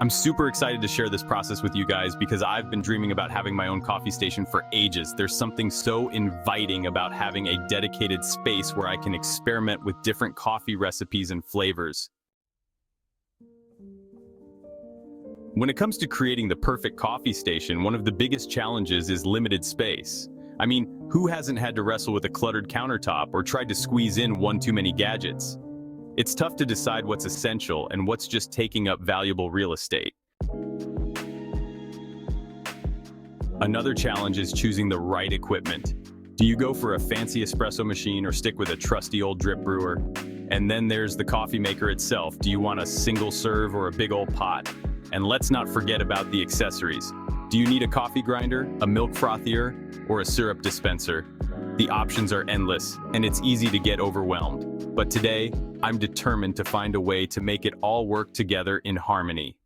I'm super excited to share this process with you guys because I've been dreaming about having my own coffee station for ages. There's something so inviting about having a dedicated space where I can experiment with different coffee recipes and flavors. When it comes to creating the perfect coffee station, one of the biggest challenges is limited space. I mean, who hasn't had to wrestle with a cluttered countertop or tried to squeeze in one too many gadgets? It's tough to decide what's essential and what's just taking up valuable real estate. Another challenge is choosing the right equipment. Do you go for a fancy espresso machine or stick with a trusty old drip brewer? And then there's the coffee maker itself. Do you want a single serve or a big old pot? And let's not forget about the accessories. Do you need a coffee grinder, a milk frothier, or a syrup dispenser? The options are endless, and it's easy to get overwhelmed. But today, I'm determined to find a way to make it all work together in harmony.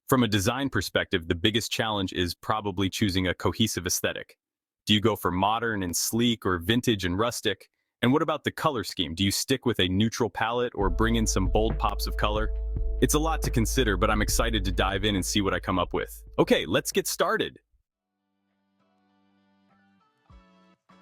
From a design perspective, the biggest challenge is probably choosing a cohesive aesthetic. Do you go for modern and sleek or vintage and rustic? And what about the color scheme? Do you stick with a neutral palette or bring in some bold pops of color? It's a lot to consider, but I'm excited to dive in and see what I come up with. Okay, let's get started.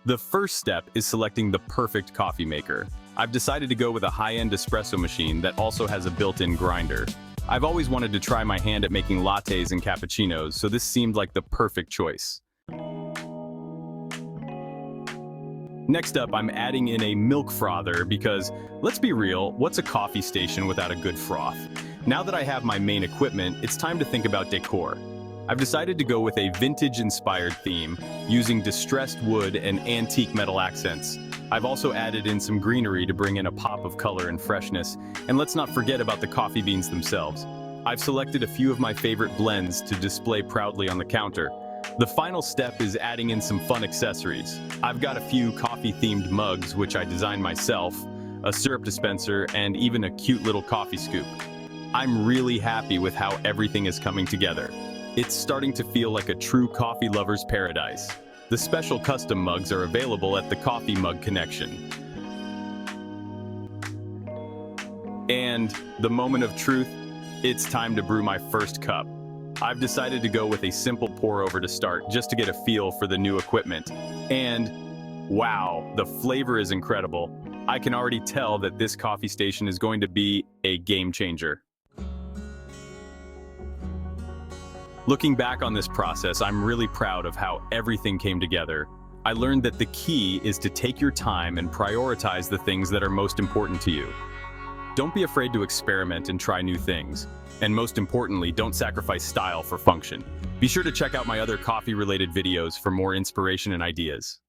The first step is selecting the perfect coffee maker. I've decided to go with a high-end espresso machine that also has a built-in grinder. I've always wanted to try my hand at making lattes and cappuccinos, so this seemed like the perfect choice. Next up, I'm adding in a milk frother because, let's be real, what's a coffee station without a good froth? Now that I have my main equipment, it's time to think about decor. I've decided to go with a vintage-inspired theme, using distressed wood and antique metal accents. I've also added in some greenery to bring in a pop of color and freshness, and let's not forget about the coffee beans themselves. I've selected a few of my favorite blends to display proudly on the counter. The final step is adding in some fun accessories. I've got a few coffee-themed mugs, which I designed myself, a syrup dispenser, and even a cute little coffee scoop. I'm really happy with how everything is coming together. It's starting to feel like a true coffee lover's paradise. The special custom mugs are available at the Coffee Mug Connection. And the moment of truth, it's time to brew my first cup. I've decided to go with a simple pour-over to start, just to get a feel for the new equipment. And wow, the flavor is incredible. I can already tell that this coffee station is going to be a game changer. Looking back on this process, I'm really proud of how everything came together. I learned that the key is to take your time and prioritize the things that are most important to you. Don't be afraid to experiment and try new things. And most importantly, don't sacrifice style for function. Be sure to check out my other coffee-related videos for more inspiration and ideas.